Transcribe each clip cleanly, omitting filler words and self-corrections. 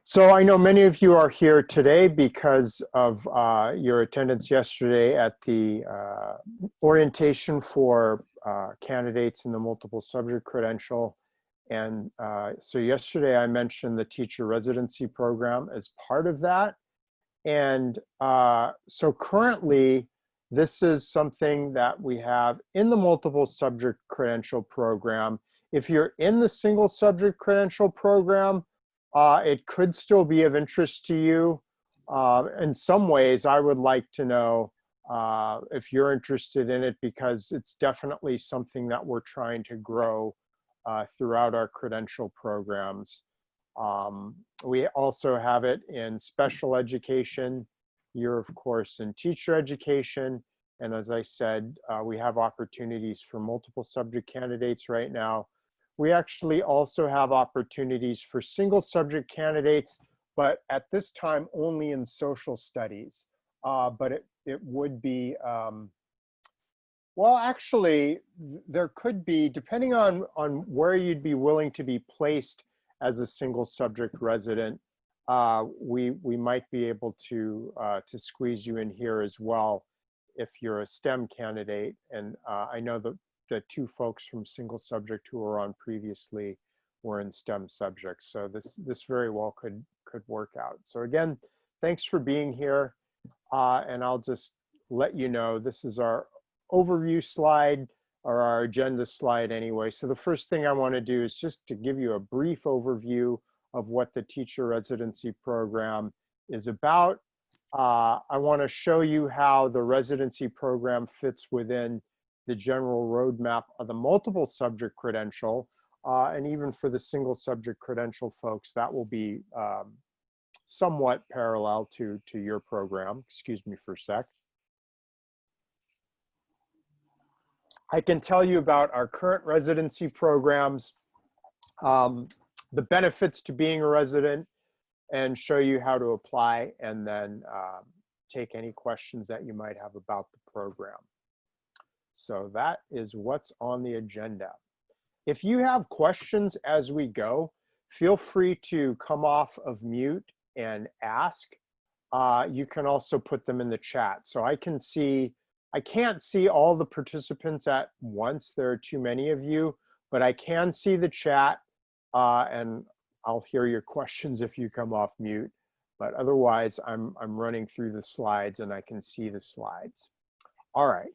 So I know many of you are here today because of your attendance yesterday at the orientation for candidates in the multiple subject credential. And so yesterday I mentioned the teacher residency program as part of that. And so currently, this is something that we have in the multiple subject credential program. If you're in the single subject credential program, it could still be of interest to you. In some ways, I would like to know if you're interested in it, because it's definitely something that we're trying to grow throughout our credential programs. We also have it in special education. You're, of course, in teacher education. And as I said, we have opportunities for multiple subject candidates right now. We actually also have opportunities for single subject candidates, but at this time only in social studies. But it would be, well, actually, there could be, depending on where you'd be willing to be placed as a single subject resident, we might be able to squeeze you in here as well if you're a STEM candidate. And I know that the two folks from single subject who were on previously were in STEM subjects, so this very well could work out. So again, thanks for being here, and I'll just let you know this is our overview slide, or our agenda slide anyway. So the first thing I want to do is just to give you a brief overview of what the teacher residency program is about. I want to show you how the residency program fits within the general roadmap of the multiple subject credential, and even for the single subject credential folks, that will be somewhat parallel to your program. Excuse me for a sec. I can tell you about our current residency programs, the benefits to being a resident, and show you how to apply, and then take any questions that you might have about the program. So that is what's on the agenda. If you have questions as we go, feel free to come off of mute and ask. You can also put them in the chat. So I can't see all the participants at once. There are too many of you, but I can see the chat, and I'll hear your questions if you come off mute. But otherwise, I'm running through the slides and I can see the slides. All right.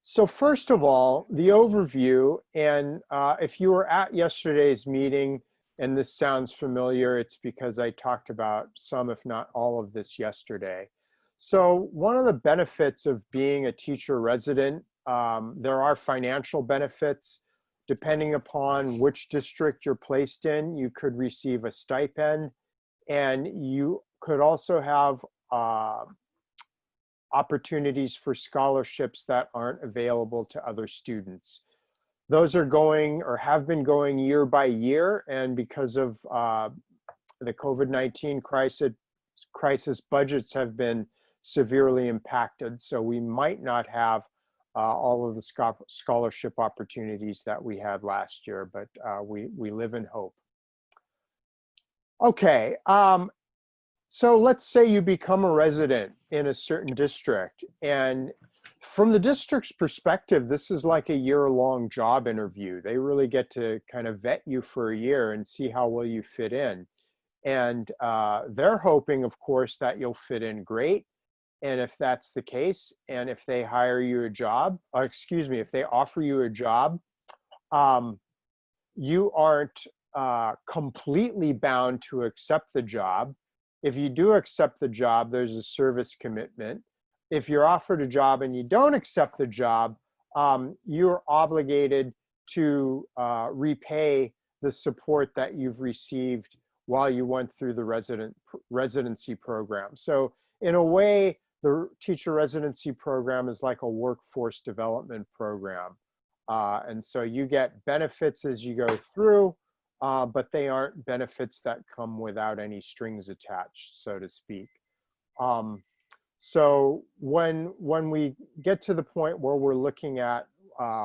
So first of all, the overview, and if you were at yesterday's meeting and this sounds familiar, it's because I talked about some, if not all of this yesterday. So one of the benefits of being a teacher resident, there are financial benefits. Depending upon which district you're placed in, you could receive a stipend, and you could also have opportunities for scholarships that aren't available to other students. Those are going, or have been going, year by year, and because of the COVID-19 crisis, budgets have been severely impacted, so we might not have all of the scholarship opportunities that we had last year, but we live in hope. Okay, so let's say you become a resident in a certain district, and from the district's perspective, this is like a year-long job interview. They really get to kind of vet you for a year and see how well you fit in. And they're hoping, of course, that you'll fit in great. And if that's the case, and if they hire you a job, or excuse me, if they offer you a job, you aren't completely bound to accept the job. If you do accept the job, there's a service commitment. If you're offered a job and you don't accept the job, you're obligated to repay the support that you've received while you went through the residency program. So in a way, the teacher residency program is like a workforce development program. And so you get benefits as you go through, but they aren't benefits that come without any strings attached, so to speak. So when we get to the point where we're looking at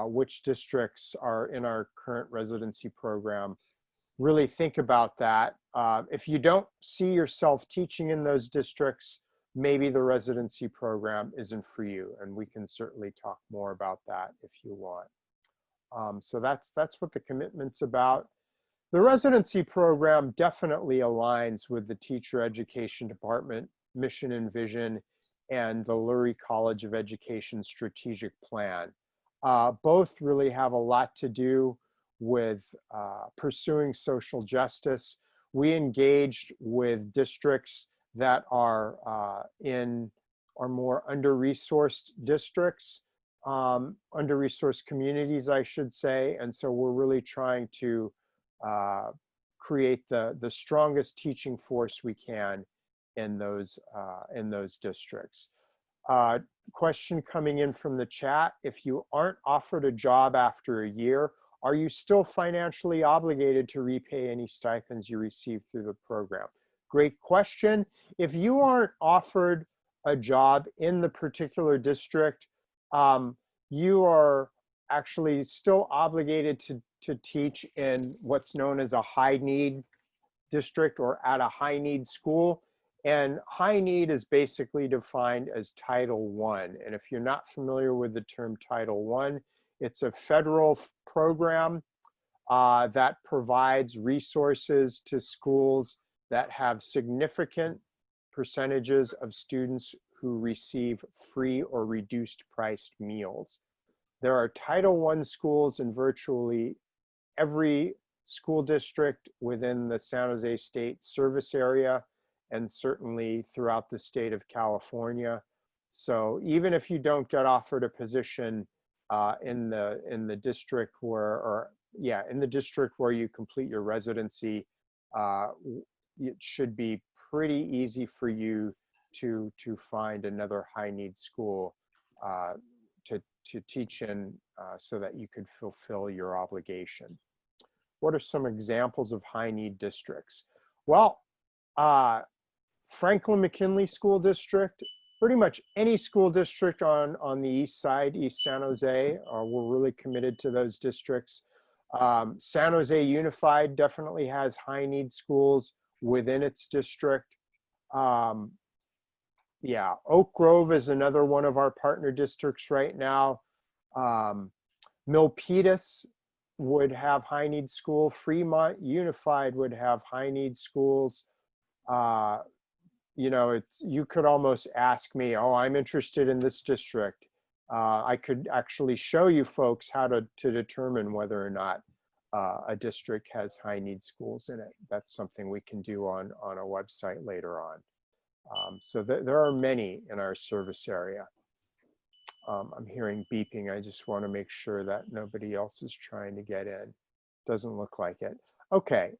which districts are in our current residency program, really think about that. If you don't see yourself teaching in those districts, maybe the residency program isn't for you, and we can certainly talk more about that if you want. So that's what the commitment's about. The residency program definitely aligns with the Teacher Education Department mission and vision and the Lurie College of Education strategic plan. Both really have a lot to do with pursuing social justice. We engaged with districts that are more under-resourced districts, under-resourced communities, I should say. And so we're really trying to create the strongest teaching force we can in those districts. Question coming in from the chat: if you aren't offered a job after a year, are you still financially obligated to repay any stipends you receive through the program? Great question. If you aren't offered a job in the particular district, you are actually still obligated to teach in what's known as a high need district or at a high need school. And high need is basically defined as Title I. And if you're not familiar with the term Title I, it's a federal program that provides resources to schools that have significant percentages of students who receive free or reduced priced meals. There are Title I schools in virtually every school district within the San Jose State service area, and certainly throughout the state of California. So even if you don't get offered a position in the district where, in the district where you complete your residency, it should be pretty easy for you to find another high need school to teach in so that you could fulfill your obligation. What are some examples of high need districts? Well, Franklin McKinley School District, pretty much any school district on the east side, East San Jose, we're really committed to those districts. San Jose Unified definitely has high need schools within its district. Yeah, Oak Grove is another one of our partner districts right now. Milpitas would have high need school. Fremont Unified would have high need schools. You know, you could almost ask me, oh, I'm interested in this district. I could actually show you folks how to determine whether or not a district has high need schools in it. That's something we can do on a website later on. So there are many in our service area. I'm hearing beeping. I just want to make sure that nobody else is trying to get in. Doesn't look like it. Okay.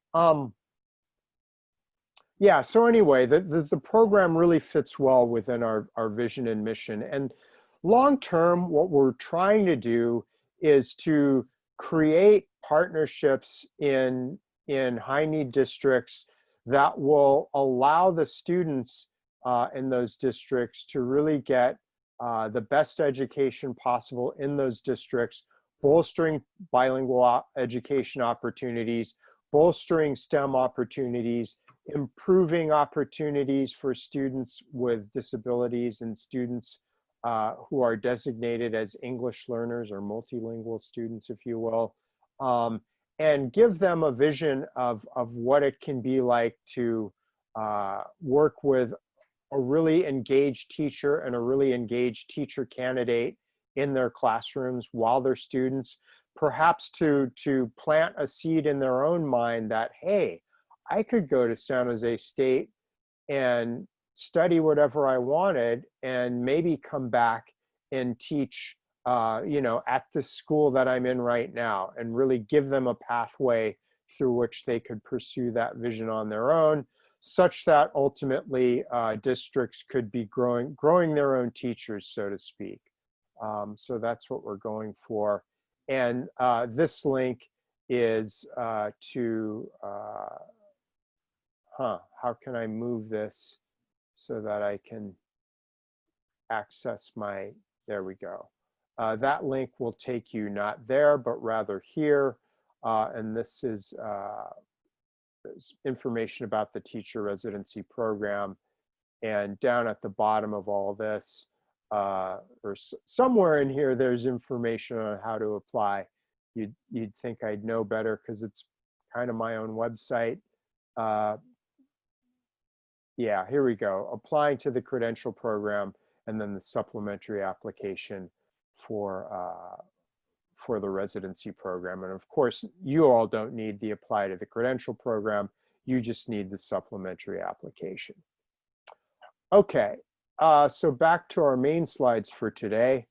Yeah, so anyway, the program really fits well within our vision and mission. And long term, what we're trying to do is to create partnerships in high need districts that will allow the students in those districts to really get the best education possible in those districts, bolstering bilingual education opportunities, bolstering STEM opportunities, improving opportunities for students with disabilities and students who are designated as English learners or multilingual students, if you will, and give them a vision of what it can be like to work with a really engaged teacher and a really engaged teacher candidate in their classrooms while they're students, perhaps to plant a seed in their own mind that, hey, I could go to San Jose State and study whatever I wanted and maybe come back and teach, you know, at the school that I'm in right now, and really give them a pathway through which they could pursue that vision on their own, such that ultimately districts could be growing their own teachers, so to speak. So that's what we're going for. And this link is how can I move this so that I can access my, there we go. That link will take you not there, but rather here. And this is information about the teacher residency program. And down at the bottom of all this, or somewhere in here, there's information on how to apply. You'd think I'd know better because it's kind of my own website. Yeah, here we go. Applying to the credential program, and then the supplementary application for the residency program. And of course, you all don't need the apply to the credential program. You just need the supplementary application. Okay, so back to our main slides for today.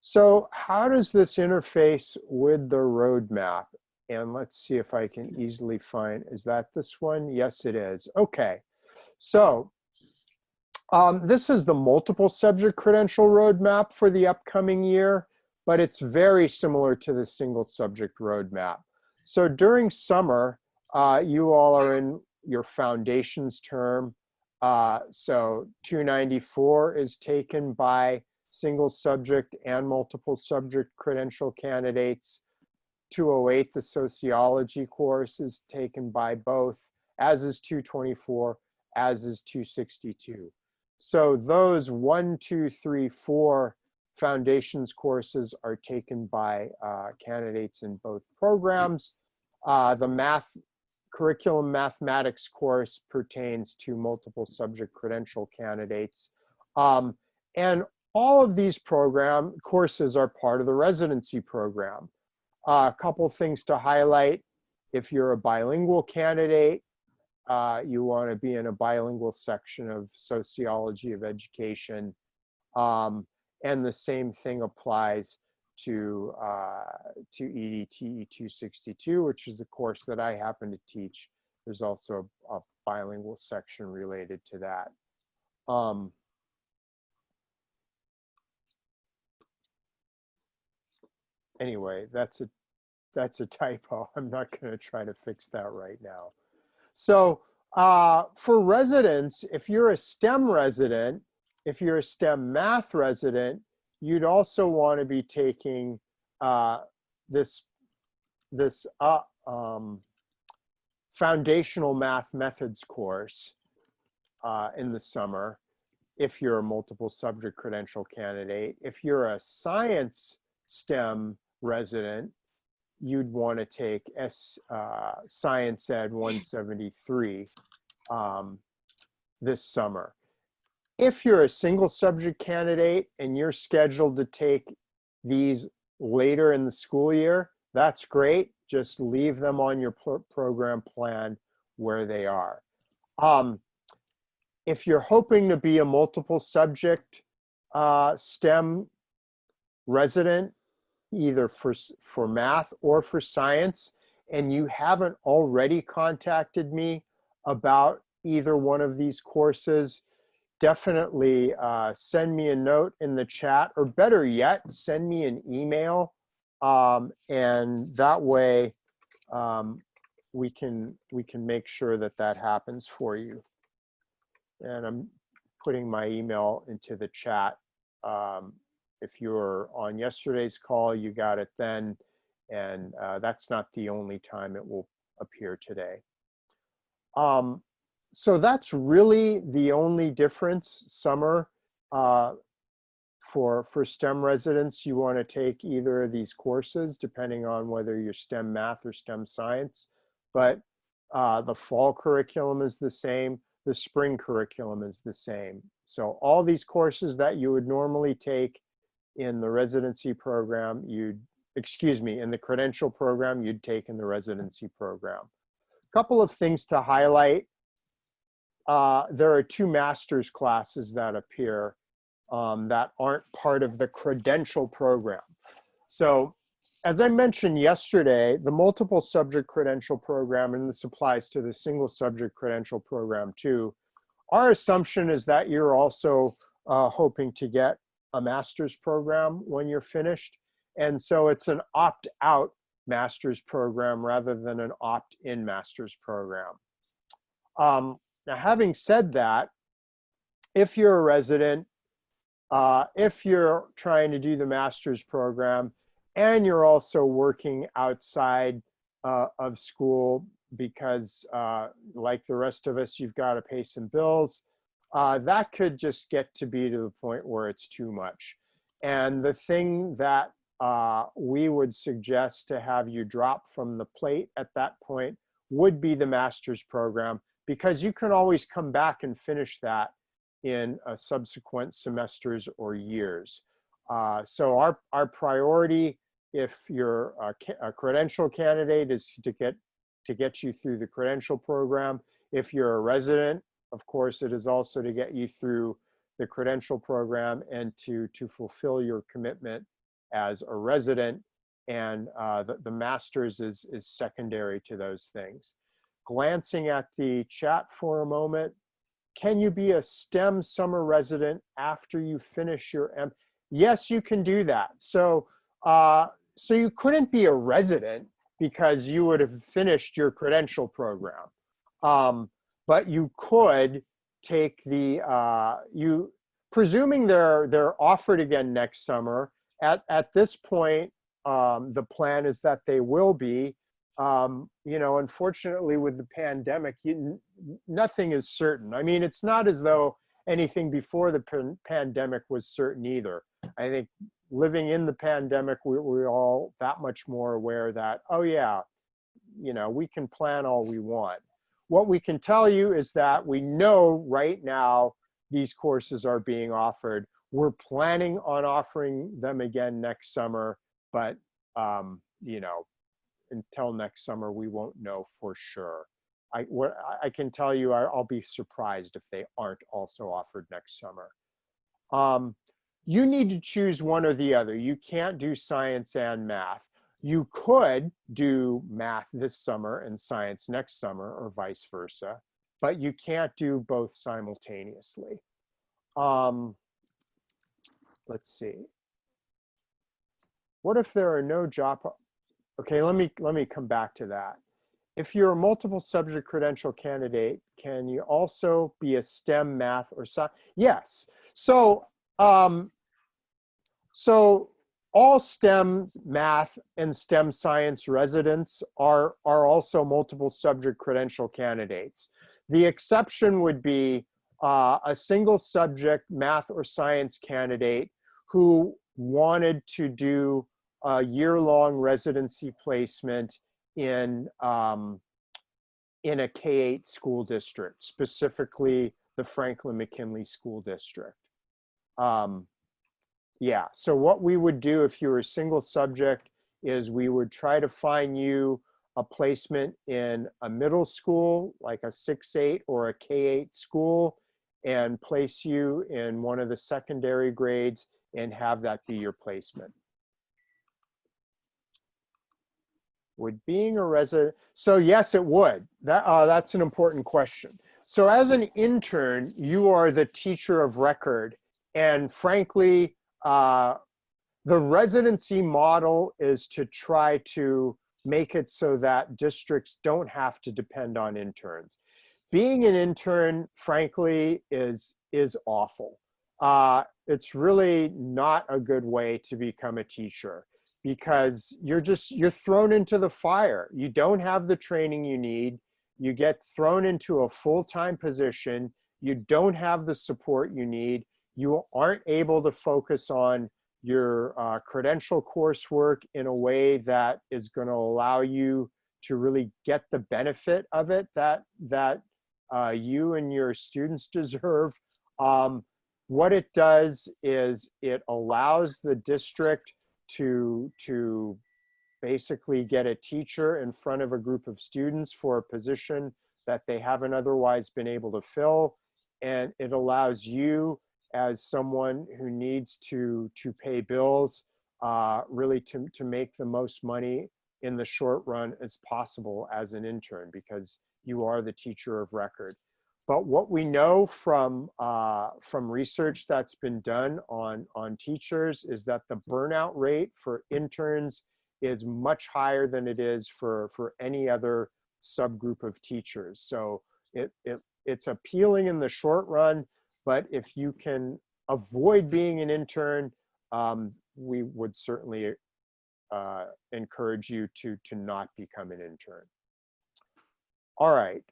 So how does this interface with the roadmap? And let's see if I can easily find, is that this one? Yes, it is. Okay, so this is the multiple subject credential roadmap for the upcoming year, but it's very similar to the single subject roadmap. So during summer, you all are in your foundations term. So 294 is taken by single subject and multiple subject credential candidates. 208, the sociology course, is taken by both, as is 224, as is 262. So those 1, 2, 3, 4 foundations courses are taken by candidates in both programs. The curriculum mathematics course pertains to multiple subject credential candidates. And all of these courses are part of the residency program. A couple things to highlight. If you're a bilingual candidate, you want to be in a bilingual section of sociology of education. And the same thing applies to EDTE 262, which is a course that I happen to teach. There's also a bilingual section related to that. Anyway, that's a typo. I'm not going to try to fix that right now. So for residents, if you're a STEM resident, if you're a STEM math resident, you'd also want to be taking this foundational math methods course in the summer if you're a multiple subject credential candidate. If you're a science STEM resident, you'd want to take Science Ed 173 this summer. If you're a single subject candidate and you're scheduled to take these later in the school year, that's great. Just leave them on your program plan where they are. If you're hoping to be a multiple subject STEM resident, either for math or for science, and you haven't already contacted me about either one of these courses, definitely send me a note in the chat, or better yet, send me an email, and that way we can make sure that happens for you. And I'm putting my email into the chat. If you were on yesterday's call, you got it then, and that's not the only time it will appear today. So that's really the only difference. Summer, for STEM residents, you want to take either of these courses, depending on whether you're STEM math or STEM science. But the fall curriculum is the same. The spring curriculum is the same. So all these courses that you would normally take in the residency program, in the credential program, you'd take in the residency program. A couple of things to highlight. There are 2 master's classes that appear that aren't part of the credential program. So as I mentioned yesterday, the multiple subject credential program, and this applies to the single subject credential program too, our assumption is that you're also hoping to get a master's program when you're finished. And so it's an opt-out master's program rather than an opt-in master's program. Now, having said that, if you're a resident, if you're trying to do the master's program, and you're also working outside of school because like the rest of us, you've got to pay some bills. That could just get to be to the point where it's too much. And the thing that we would suggest to have you drop from the plate at that point would be the master's program, because you can always come back and finish that in subsequent semesters or years. So our priority, if you're a credential candidate, is to get you through the credential program. If you're a resident, of course, it is also to get you through the credential program and to fulfill your commitment as a resident. And the master's is secondary to those things. Glancing at the chat for a moment, can you be a STEM summer resident after you finish your M? Yes, you can do that. So so you couldn't be a resident because you would have finished your credential program. But you could take the, presuming they're offered again next summer, at this point, the plan is that they will be. You know, unfortunately with the pandemic, nothing is certain. I mean, it's not as though anything before the pandemic was certain either. I think living in the pandemic, we're all that much more aware that, oh yeah, you know, we can plan all we want. What we can tell you is that we know right now these courses are being offered. We're planning on offering them again next summer, but you know, until next summer, we won't know for sure. What I can tell you, I'll be surprised if they aren't also offered next summer. You need to choose one or the other. You can't do science and math. You could do math this summer and science next summer, or vice versa, but you can't do both simultaneously. Let's see. What if there are no job? Okay, let me come back to that. If you're a multiple subject credential candidate, can you also be a STEM, math, or science? Yes. So so all STEM math and STEM science residents are also multiple subject credential candidates. The exception would be a single subject math or science candidate who wanted to do a year-long residency placement in a K-8 school district, specifically the Franklin McKinley School District. Yeah, so what we would do if you were a single subject is we would try to find you a placement in a middle school, like a 6-8 or a K-8 school, and place you in one of the secondary grades and have that be your placement. Would being a resident, so yes, it would. That's an important question. So as an intern, you are the teacher of record. And frankly, the residency model is to try to make it so that districts don't have to depend on interns. Being an intern, frankly, is awful. It's really not a good way to become a teacher, because you're thrown into the fire. You don't have the training you need. You get thrown into a full-time position. You don't have the support you need. You aren't able to focus on your credential coursework in a way that is going to allow you to really get the benefit of it that you and your students deserve. What it does is it allows the district to basically get a teacher in front of a group of students for a position that they haven't otherwise been able to fill. And it allows you, as someone who needs to pay bills, really to make the most money in the short run as possible as an intern, because you are the teacher of record. But what we know from research that's been done on teachers is that the burnout rate for interns is much higher than it is for any other subgroup of teachers. So it's appealing in the short run, but if you can avoid being an intern, we would certainly encourage you to not become an intern. All right.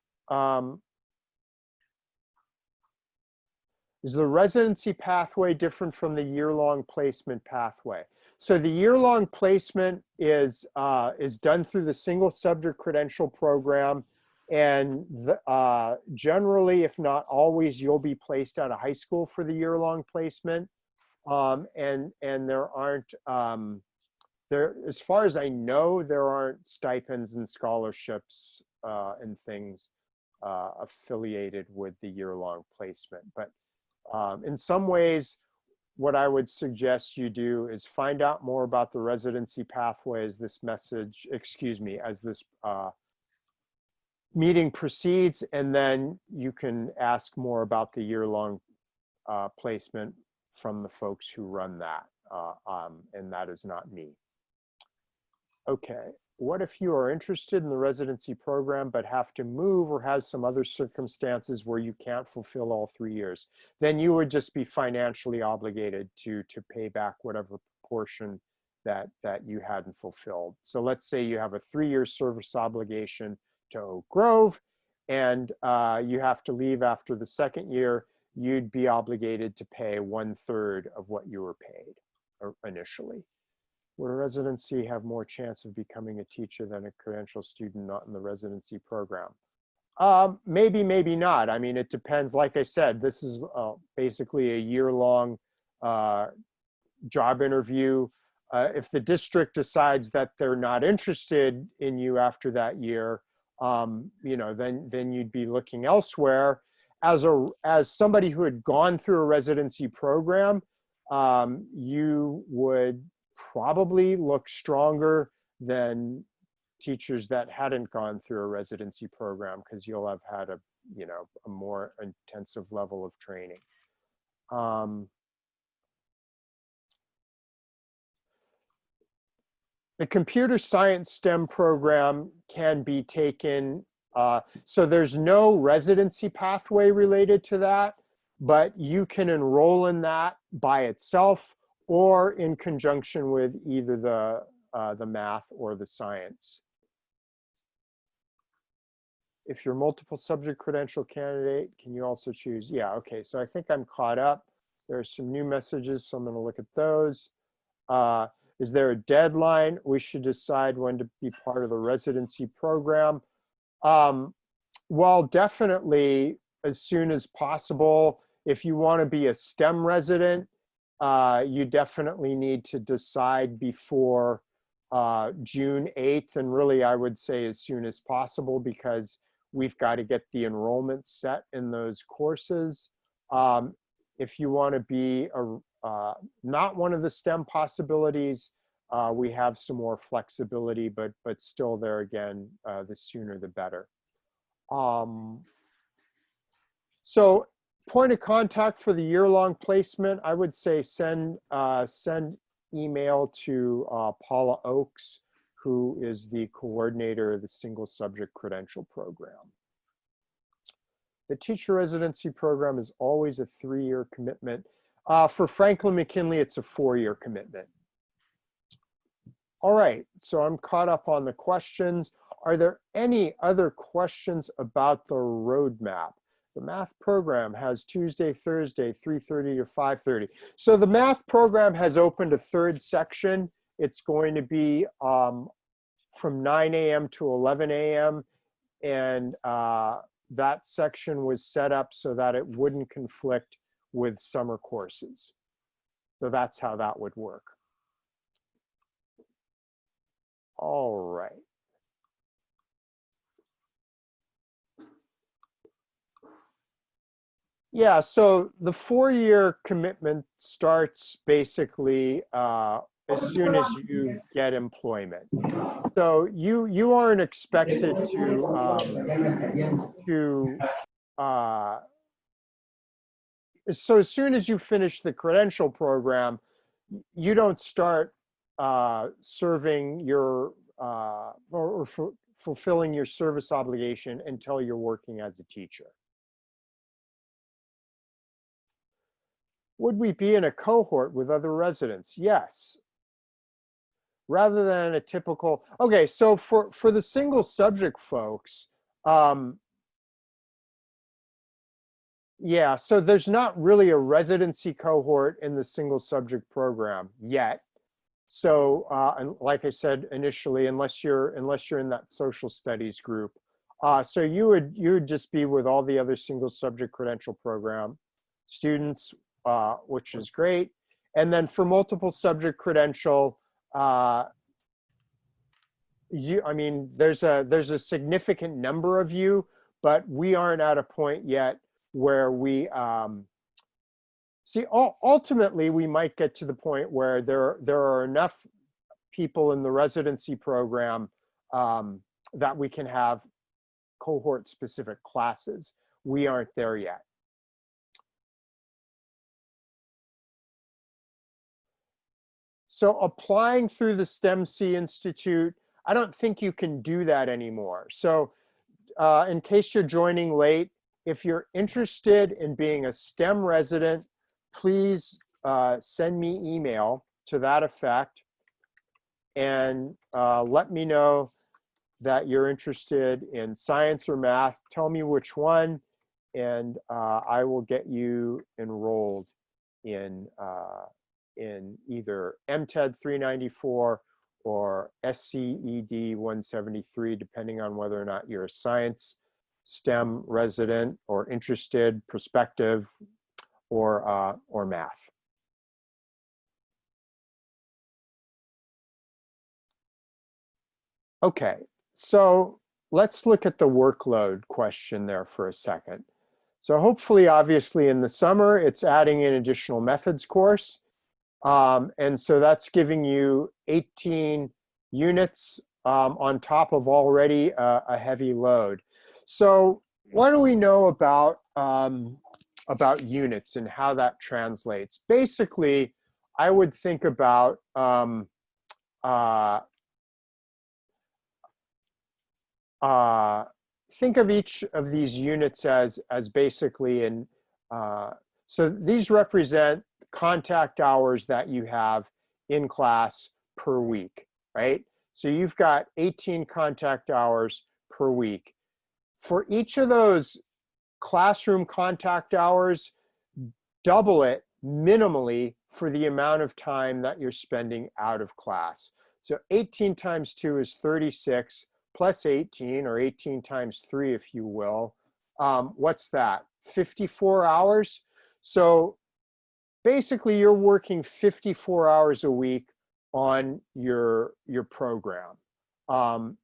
Is the residency pathway different from the year-long placement pathway? So the year-long placement is done through the single subject credential program. And generally, if not always, you'll be placed out of high school for the year-long placement. And there aren't, as far as I know, there aren't stipends and scholarships and things affiliated with the year-long placement. But in some ways, what I would suggest you do is find out more about the residency pathway as this meeting proceeds, and then you can ask more about the year-long placement from the folks who run that, and that is not me. Okay, what if you are interested in the residency program but have to move or has some other circumstances where you can't fulfill all 3 years? Then you would just be financially obligated to pay back whatever portion that you hadn't fulfilled. So let's say you have a 3-year service obligation to Oak Grove, and you have to leave after the 2nd year. You'd be obligated to pay 1/3 of what you were paid initially. Would a residency have more chance of becoming a teacher than a credentialed student not in the residency program? Maybe, maybe not. I mean, it depends. Like I said, this is basically a year-long job interview. If the district decides that they're not interested in you after that year, then you'd be looking elsewhere. As somebody who had gone through a residency program, you would probably look stronger than teachers that hadn't gone through a residency program, because you'll have had a more intensive level of training. The computer science STEM program can be taken, so there's no residency pathway related to that, but you can enroll in that by itself or in conjunction with either the math or the science. If you're multiple subject credential candidate, can you also choose? Yeah, okay, so I think I'm caught up. There are some new messages, so I'm gonna look at those. Is there a deadline? We should decide when to be part of the residency program. Well, definitely as soon as possible. If you wanna be a STEM resident, you definitely need to decide before June 8th, and really I would say as soon as possible, because we've got to get the enrollment set in those courses. If you want to be not one of the STEM possibilities, we have some more flexibility, but still there again, the sooner the better. So point of contact for the year-long placement, I would say send email to Paula Oakes, who is the coordinator of the single subject credential program. The teacher residency program is always a 3-year commitment. For Franklin McKinley, it's a 4-year commitment. All right, so I'm caught up on the questions. Are there any other questions about the roadmap? The math program has Tuesday, Thursday, 3:30 to 5:30. So the math program has opened a 3rd section. It's going to be from 9 a.m. to 11 a.m. And that section was set up so that it wouldn't conflict with summer courses. So that's how that would work. All right. Yeah, so the 4-year commitment starts basically as soon as you get employment. So you aren't expected so as soon as you finish the credential program, you don't start serving your or fulfilling your service obligation until you're working as a teacher. Would we be in a cohort with other residents? Yes. rather than a typical, okay, so for the single subject folks, yeah, so there's not really a residency cohort in the single subject program yet. So, and like I said initially, unless you're in that social studies group, so you would just be with all the other single subject credential program students, which is great. And then for multiple subject credential, I mean, there's a significant number of you, but we aren't at a point yet where we see. Ultimately, we might get to the point where there are enough people in the residency program that we can have cohort specific classes. We aren't there yet. So applying through the STEMC Institute, I don't think you can do that anymore. So in case you're joining late, if you're interested in being a STEM resident, please send me email to that effect and let me know that you're interested in science or math. Tell me which one, and I will get you enrolled in either MTED 394 or SCED 173, depending on whether or not you're a science STEM resident or interested, prospective, or math. Okay, so let's look at the workload question there for a second. So hopefully, obviously, in the summer, it's adding an additional methods course. And so that's giving you 18 units on top of already a heavy load. So what do we know about units and how that translates? Basically, I would think about think of each of these units as basically in so these represent contact hours that you have in class per week, right? So you've got 18 contact hours per week. For each of those classroom contact hours, double it minimally for the amount of time that you're spending out of class. So 18 times 2 is 36, plus 18, or 18 times 3, if you will. What's that? 54 hours. So basically, you're working 54 hours a week on your program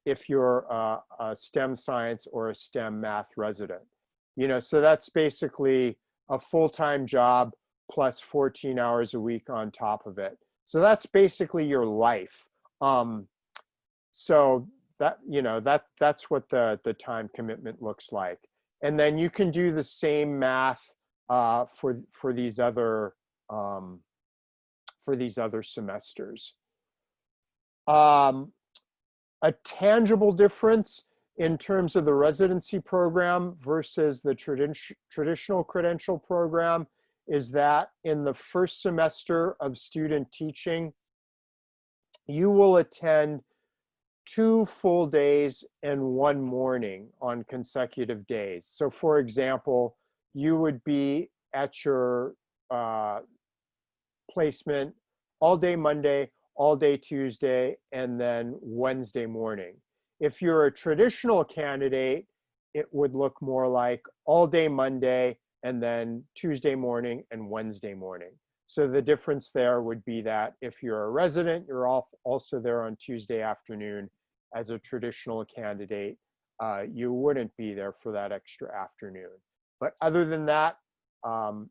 if you're a STEM science or a STEM math resident. You know, so that's basically a full-time job plus 14 hours a week on top of it. So that's basically your life. So that, you know, that's what the time commitment looks like. And then you can do the same math for these other semesters. A tangible difference in terms of the residency program versus the traditional credential program is that in the first semester of student teaching, you will attend 2 full days and 1 morning on consecutive days. So for example, you would be at your placement all day Monday, all day Tuesday, and then Wednesday morning. If you're a traditional candidate, it would look more like all day Monday and then Tuesday morning and Wednesday morning. So the difference there would be that if you're a resident, you're also there on Tuesday afternoon. As a traditional candidate, you wouldn't be there for that extra afternoon. But other than that,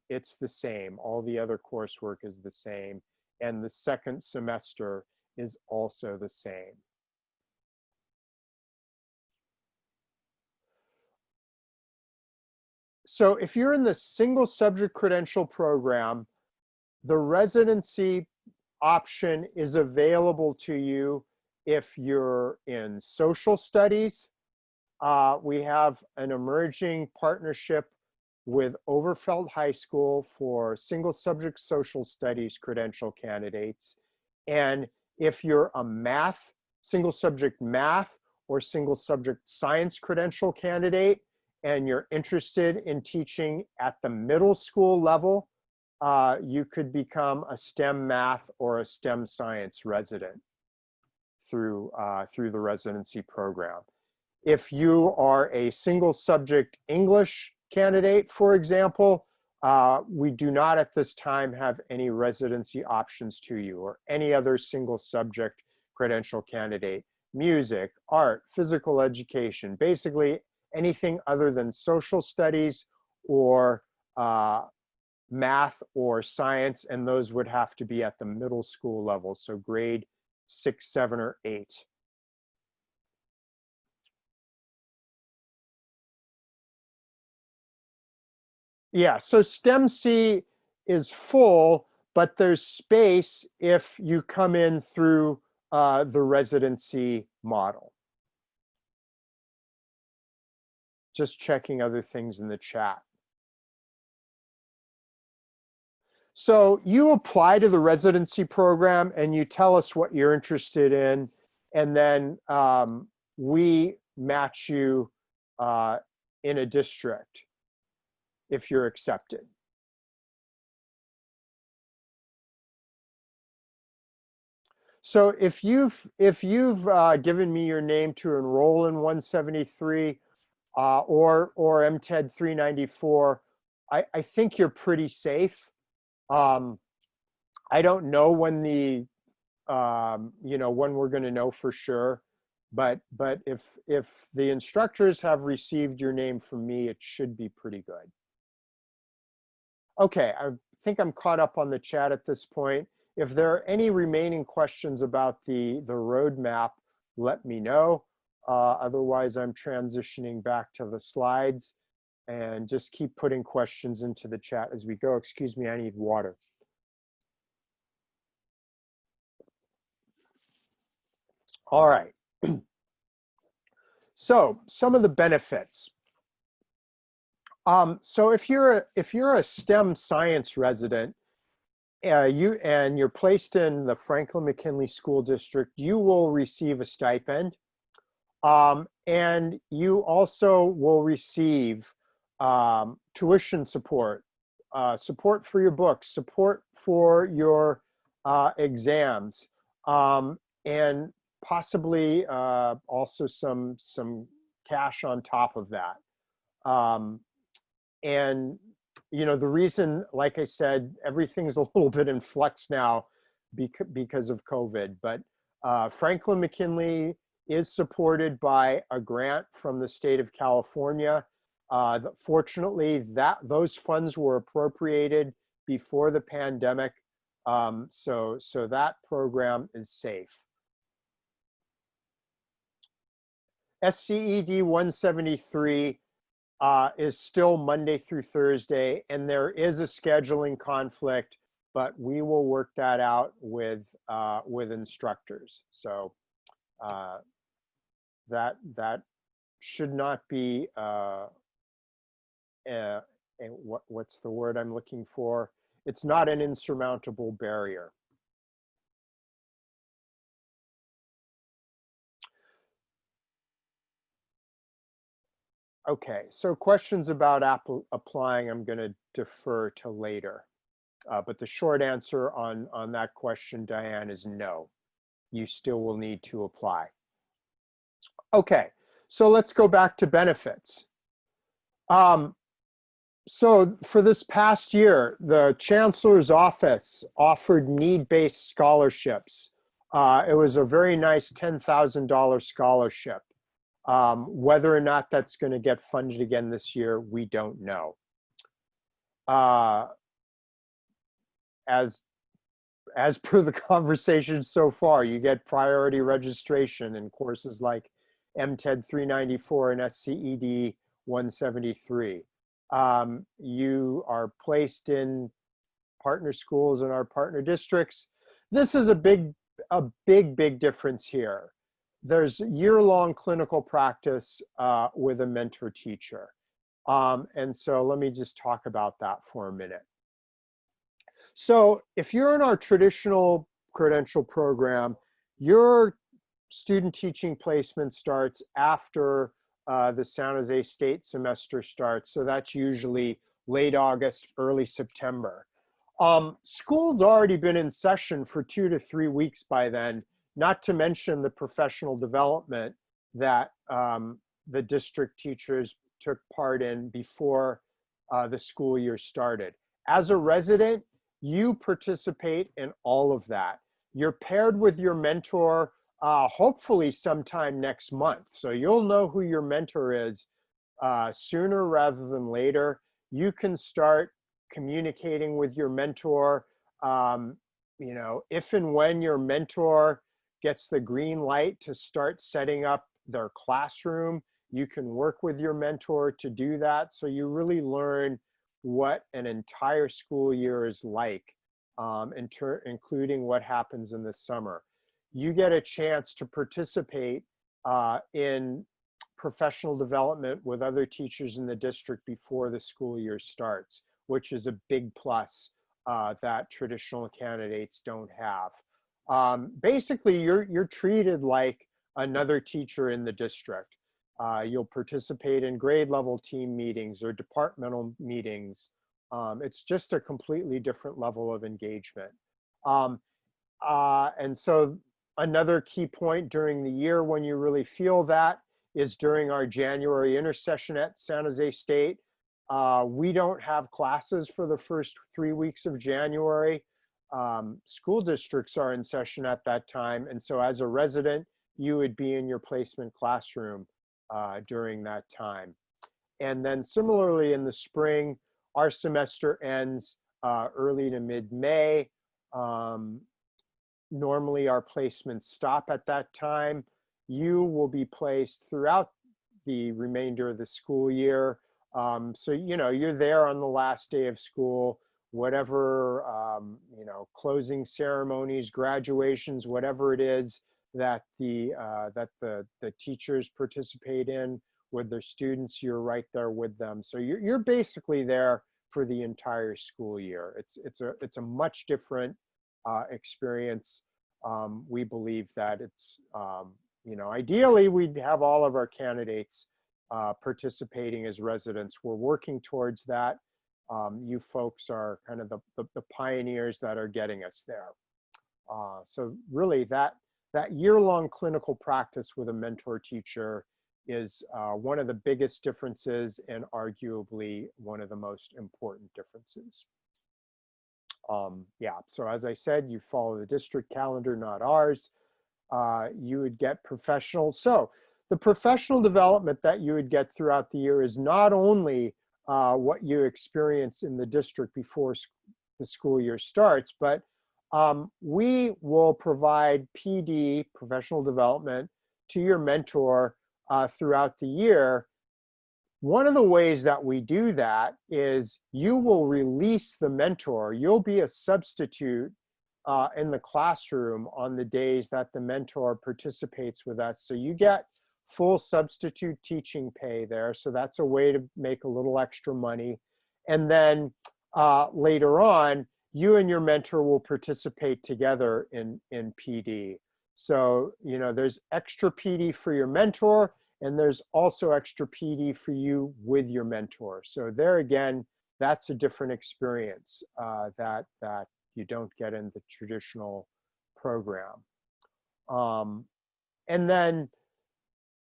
it's the same. All the other coursework is the same. And the second semester is also the same. So if you're in the single subject credential program, the residency option is available to you if you're in social studies. We have an emerging partnership with Overfeld High School for single subject social studies credential candidates. And If you're a single subject math or single subject science credential candidate, and you're interested in teaching at the middle school level, you could become a STEM math or a STEM science resident through the residency program. If you are a single subject English candidate, for example, we do not at this time have any residency options to you, or any other single subject credential candidate. Music, art, physical education, basically anything other than social studies or math or science, and those would have to be at the middle school level, so grade 6, 7, or 8. Yeah, so STEM-C is full, but there's space if you come in through the residency model. Just checking other things in the chat. So you apply to the residency program and you tell us what you're interested in, and then we match you in a district if you're accepted. So if you've given me your name to enroll in 173 or MTED 394, I think you're pretty safe. I don't know when the when we're going to know for sure, but if the instructors have received your name from me, it should be pretty good. Okay, I think I'm caught up on the chat at this point. If there are any remaining questions about the roadmap, let me know. Otherwise, I'm transitioning back to the slides, and just keep putting questions into the chat as we go. Excuse me, I need water. All right. So some of the benefits. So if you're a STEM science resident, you're placed in the Franklin McKinley School District, you will receive a stipend, and you also will receive tuition support, support for your books, support for your exams, and possibly also some cash on top of that. And the reason, like I said, everything's a little bit in flux now because of COVID, but Franklin McKinley is supported by a grant from the state of California. Fortunately, those funds were appropriated before the pandemic, so that program is safe. SCED 173 is still Monday through Thursday, and there is a scheduling conflict, but we will work that out with instructors. So that should not be what's the word I'm looking for? It's not an insurmountable barrier. Okay, so questions about applying, I'm going to defer to later. But the short answer on that question, Diane, is no. You still will need to apply. Okay, so let's go back to benefits. So for this past year, the Chancellor's Office offered need-based scholarships. It was a very nice $10,000 scholarship. Whether or not that's going to get funded again this year, we don't know. As per the conversation so far, you get priority registration in courses like MTED 394 and SCED 173. You are placed in partner schools in our partner districts. This is a big difference here. There's year-long clinical practice with a mentor teacher. And so let me just talk about that for a minute. So if you're in our traditional credential program, your student teaching placement starts after the San Jose State semester starts. So that's usually late August, early September. School's already been in session for 2 to 3 weeks by then, not to mention the professional development that the district teachers took part in before the school year started. As a resident, you participate in all of that. You're paired with your mentor hopefully sometime next month. So you'll know who your mentor is sooner rather than later. You can start communicating with your mentor. You know, if and when your mentor gets the green light to start setting up their classroom, you can work with your mentor to do that. So you really learn what an entire school year is like, including what happens in the summer. You get a chance to participate in professional development with other teachers in the district before the school year starts, which is a big plus that traditional candidates don't have. Basically, you're treated like another teacher in the district. You'll participate in grade level team meetings or departmental meetings. It's just a completely different level of engagement. And so another key point during the year when you really feel that is during our January intersession at San Jose State. We don't have classes for the first 3 weeks of January. School districts are in session at that time. And so as a resident, you would be in your placement classroom during that time. And then similarly in the spring, our semester ends early to mid-May. Normally our placements stop at that time. You will be placed throughout the remainder of the school year. So, you know, you're there on the last day of school, whatever, you know, closing ceremonies, graduations, whatever it is that the teachers participate in with their students, you're right there with them. So you're basically there for the entire school year. It's a much different experience. We believe that it's, you know, ideally we'd have all of our candidates participating as residents. We're working towards that. You folks are kind of the pioneers that are getting us there. So really that year-long clinical practice with a mentor teacher is one of the biggest differences and arguably one of the most important differences. Yeah, so as I said, you follow the district calendar, not ours. You would get professional. So the professional development that you would get throughout the year is not only what you experience in the district before the school year starts, but we will provide PD, professional development, to your mentor throughout the year. One of the ways that we do that is you will release the mentor. You'll be a substitute in the classroom on the days that the mentor participates with us. So you get full substitute teaching pay there. So that's a way to make a little extra money. And then later on, you and your mentor will participate together in PD. So, you know, there's extra PD for your mentor, and there's also extra PD for you with your mentor. So there again, that's a different experience that you don't get in the traditional program. And then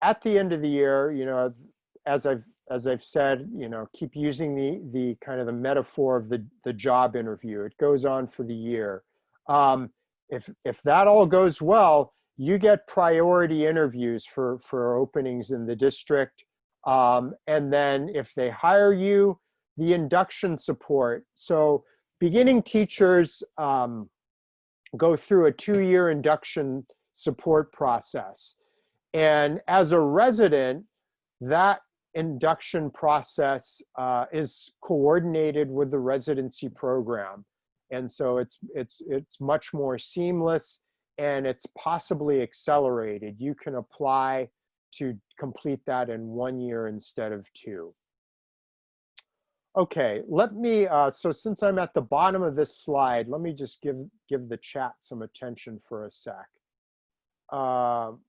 at the end of the year, you know, as I've said, you know, keep using the kind of the metaphor of the job interview. It goes on for the year. If that all goes well, you get priority interviews for openings in the district. And then if they hire you, the induction support. So beginning teachers go through a 2-year induction support process. And as a resident, that induction process is coordinated with the residency program. And so it's much more seamless, and it's possibly accelerated. You can apply to complete that in 1 year instead of 2. Okay, let me, so since I'm at the bottom of this slide, let me just give the chat some attention for a sec. Um,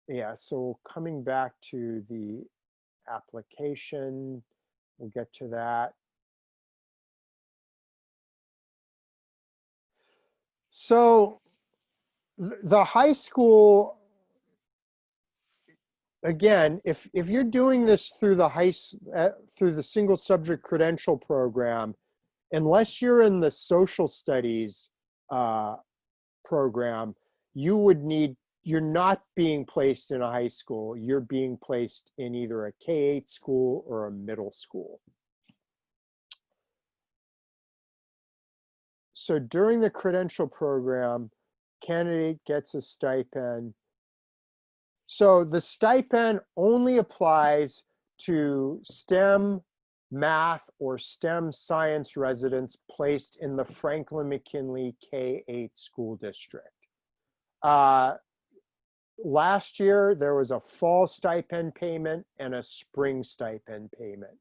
yeah, so coming back to the application, we'll get to that. So the high school, again, if you're doing this through through the single subject credential program, unless you're in the social studies uh, program, you're not being placed in a high school. You're being placed in either a K-8 school or a middle school. So during the credential program, candidate gets a stipend. So the stipend only applies to STEM, math, or STEM science residents placed in the Franklin McKinley K-8 school district. Last year, there was a fall stipend payment and a spring stipend payment.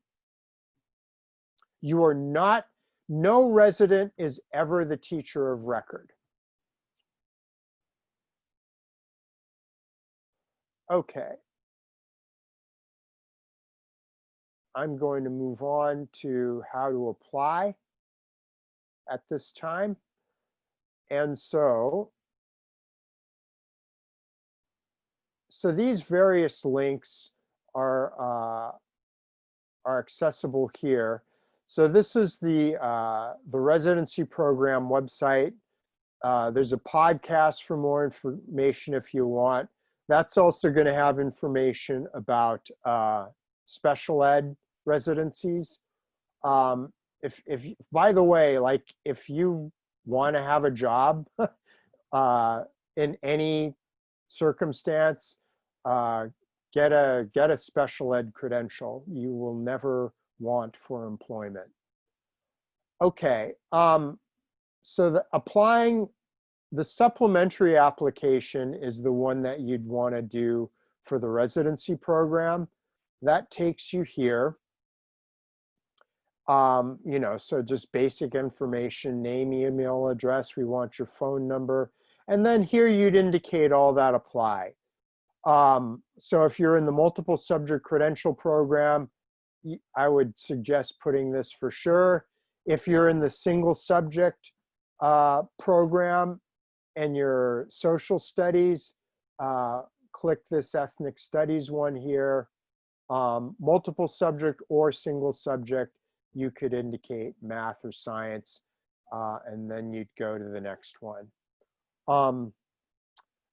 You are not, no resident is ever the teacher of record. Okay. I'm going to move on to how to apply at this time. And so these various links are accessible here. So this is the residency program website. There's a podcast for more information if you want. That's also going to have information about special ed residencies. If by the way, like if you want to have a job in any circumstance, get a special ed credential. You will never want for employment. Okay, so applying the supplementary application is the one that you'd want to do for the residency program. That takes you here. You know, so just basic information, name, email address, we want your phone number. And then here you'd indicate all that apply. So if you're in the multiple subject credential program, I would suggest putting this for sure. If you're in the single subject program and your social studies, click this ethnic studies one here. Multiple subject or single subject, you could indicate math or science, and then you'd go to the next one.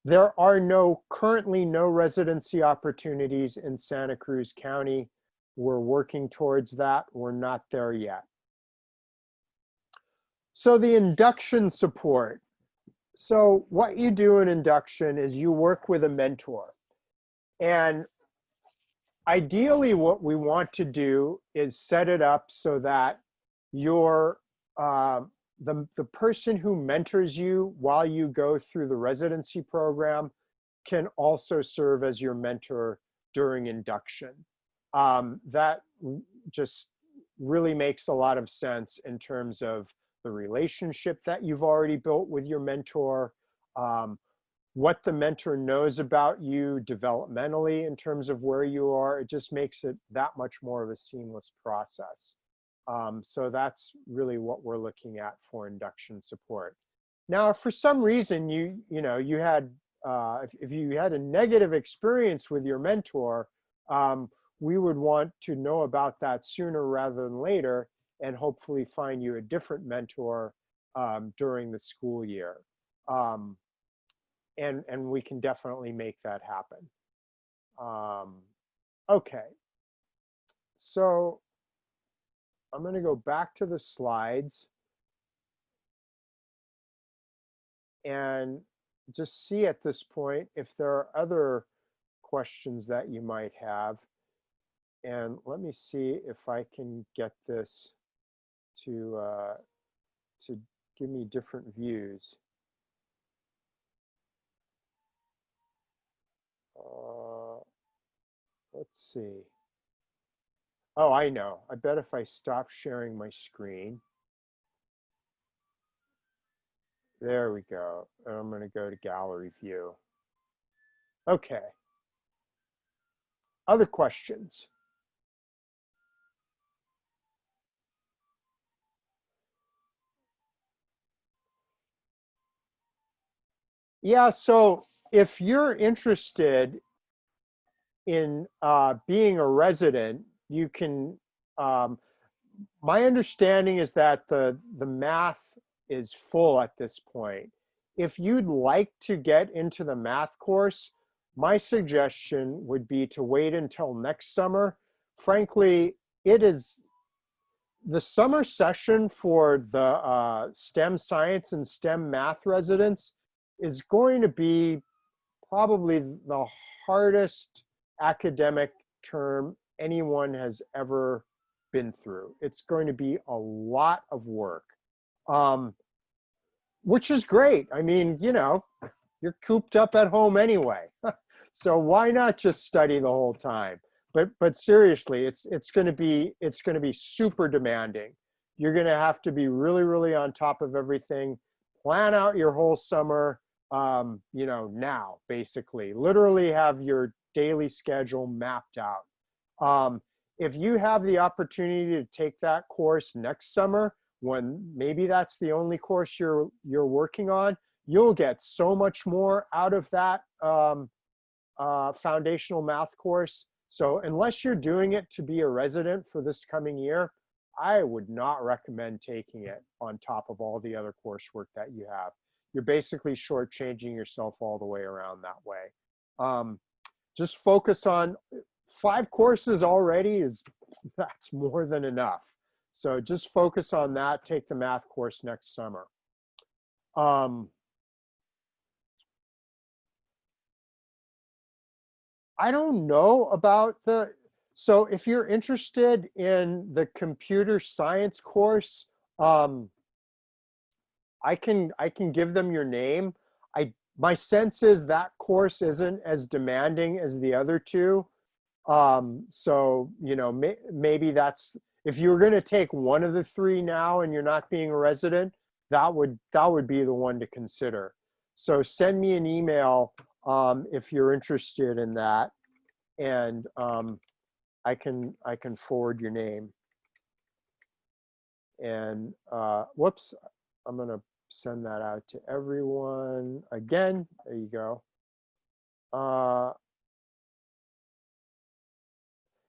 There are currently no residency opportunities in Santa Cruz County. We're working towards that. We're not there yet. So the induction support. So what you do in induction is you work with a mentor. And ideally what we want to do is set it up so that your the person who mentors you while you go through the residency program can also serve as your mentor during induction. That just really makes a lot of sense in terms of the relationship that you've already built with your mentor, what the mentor knows about you developmentally in terms of where you are. It just makes it that much more of a seamless process. So that's really what we're looking at for induction support. Now, if for some reason you had if you had a negative experience with your mentor, we would want to know about that sooner rather than later, and hopefully find you a different mentor during the school year. And we can definitely make that happen. Okay, so I'm going to go back to the slides and just see at this point if there are other questions that you might have. And let me see if I can get this to give me different views. Let's see. Oh, I know. I bet if I stop sharing my screen, There we go. I'm going to go to gallery view. Okay. Other questions? Yeah, so if you're interested in being a resident, you can, my understanding is that the math is full at this point. If you'd like to get into the math course, my suggestion would be to wait until next summer. Frankly, it is the summer session for the STEM science and STEM math residents is going to be probably the hardest academic term anyone has ever been through. It's going to be a lot of work, which is great. I mean, you know, you're cooped up at home anyway. So why not just study the whole time? But seriously, it's going to be super demanding. You're going to have to be really on top of everything. Plan out your whole summer, you know, now, basically. Literally have your daily schedule mapped out. If you have the opportunity to take that course next summer, when maybe that's the only course you're working on, you'll get so much more out of that foundational math course. So unless you're doing it to be a resident for this coming year, I would not recommend taking it on top of all the other coursework that you have. You're basically shortchanging yourself all the way around that way. Just focus on 5 courses already that's more than enough. So just focus on that, take the math course next summer. I don't know about so if you're interested in the computer science course, I can give them your name. My sense is that course isn't as demanding as the other two. So, you know, maybe that's, if you were going to take one of the 3 now and you're not being a resident, that would be the one to consider. So send me an email if you're interested in that, and I can forward your name. And whoops, I'm going to send that out to everyone again. There you go.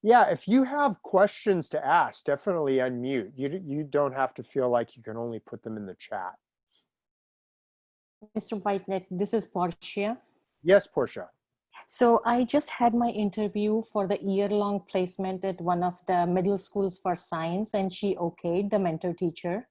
Yeah, if you have questions to ask, definitely unmute. You don't have to feel like you can only put them in the chat. Mr. Whiteneck, this is Portia. Yes, Portia. So I just had my interview for the year-long placement at one of the middle schools for science, and she okayed, the mentor teacher.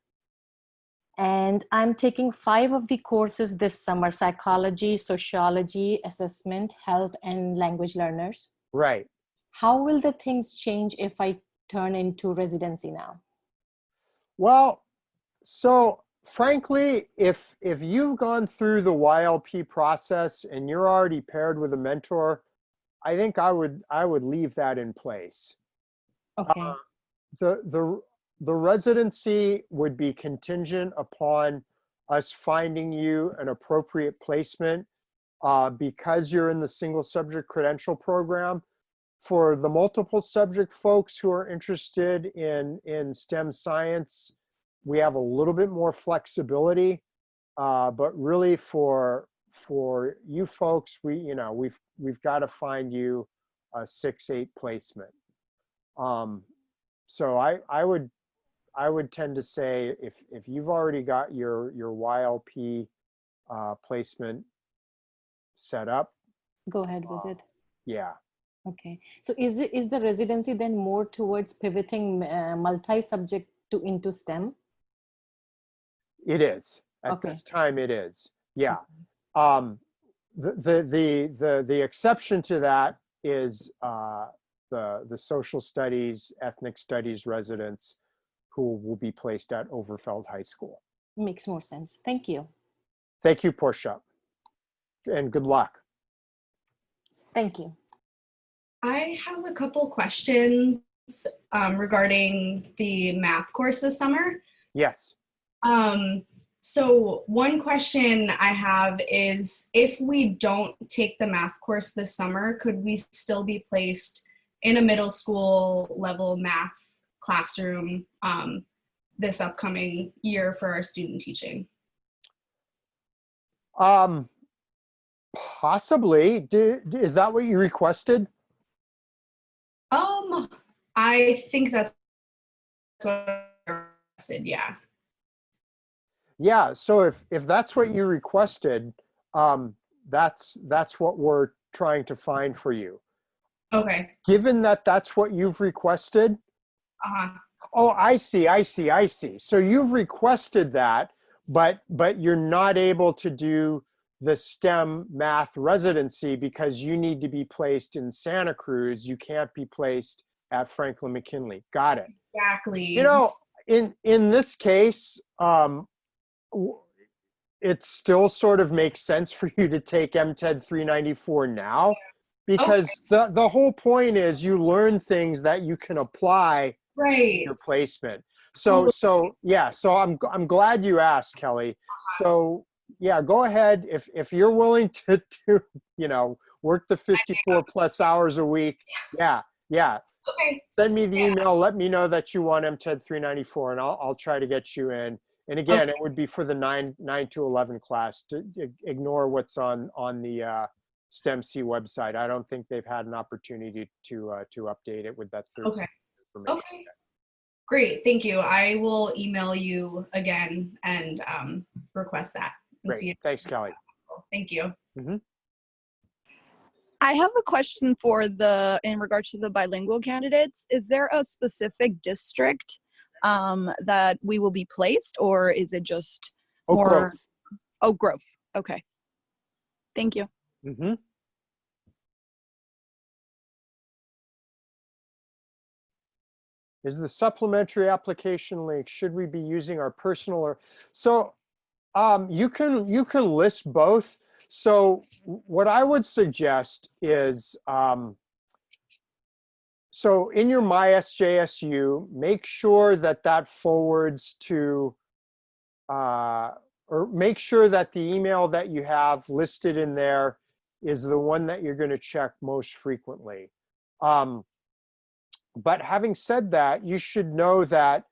And I'm taking 5 of the courses this summer: psychology, sociology, assessment, health, and language learners. Right. How will the things change if I turn into residency now? Well, so frankly, if you've gone through the YLP process and you're already paired with a mentor, I think I would leave that in place. Okay. The residency would be contingent upon us finding you an appropriate placement because you're in the single subject credential program. For the multiple subject folks who are interested in STEM science, we have a little bit more flexibility, but really for you folks, we've got to find you a 6-8 placement. So I would tend to say if you've already got your YLP placement set up, go ahead with it. Yeah. Okay. So is the residency then more towards pivoting multi-subject into STEM? It is. At this time, it is. Yeah. The exception to that is the social studies, ethnic studies residents who will be placed at Overfeld High School. Makes more sense. Thank you. Thank you, Portia. And good luck. Thank you. I have a couple questions regarding the math course this summer. Yes. So one question I have is if we don't take the math course this summer, could we still be placed in a middle school level math classroom this upcoming year for our student teaching? Um, Possibly. Is that what you requested? Um, I think that's what I said, yeah. Yeah. So if that's what you requested, that's what we're trying to find for you. Okay. Given that that's what you've requested. Uh-huh. Oh, I see. So you've requested that, but you're not able to do the STEM math residency because you need to be placed in Santa Cruz. You can't be placed at Franklin McKinley. Got it. You Exactly. know, in this case, it still sort of makes sense for you to take MTED 394 now, Okay, because the whole point is you learn things that you can apply right. your placement. Oh, So yeah, so I'm glad you asked, Kelly. So yeah, go ahead if you're willing to work the 54 plus hours a week. Yeah, yeah. okay. Send me the Yeah. email. Let me know that you want MTED 394, and I'll try to get you in. And again, Okay. it would be for the 9 to 11 class. To ignore what's on the STEM-C website. I don't think they've had an opportunity to update it with that 13 Okay. information. Okay. Great. Thank you. I will email you again and request that and Great. see if Thanks, Kelly. thank you. Mhm. I have a question for in regards to the bilingual candidates. Is there a specific district that we will be placed, or is it just Oak Grove. more Oak Grove? Okay. Thank you. Mm-hmm. Is the supplementary application link, should we be using our personal or so you can list both. So what I would suggest is so in your MySJSU, make sure that that forwards to or make sure that the email that you have listed in there is the one that you're going to check most frequently. But having said that, you should know that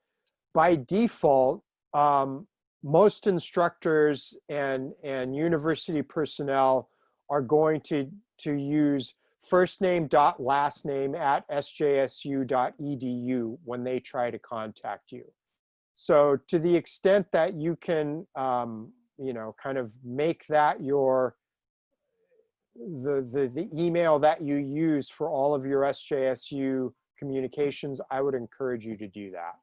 by default, most instructors and university personnel are going to use first name dot last name at sjsu.edu when they try to contact you. So to the extent that you can, kind of make that the email that you use for all of your SJSU communications, I would encourage you to do that.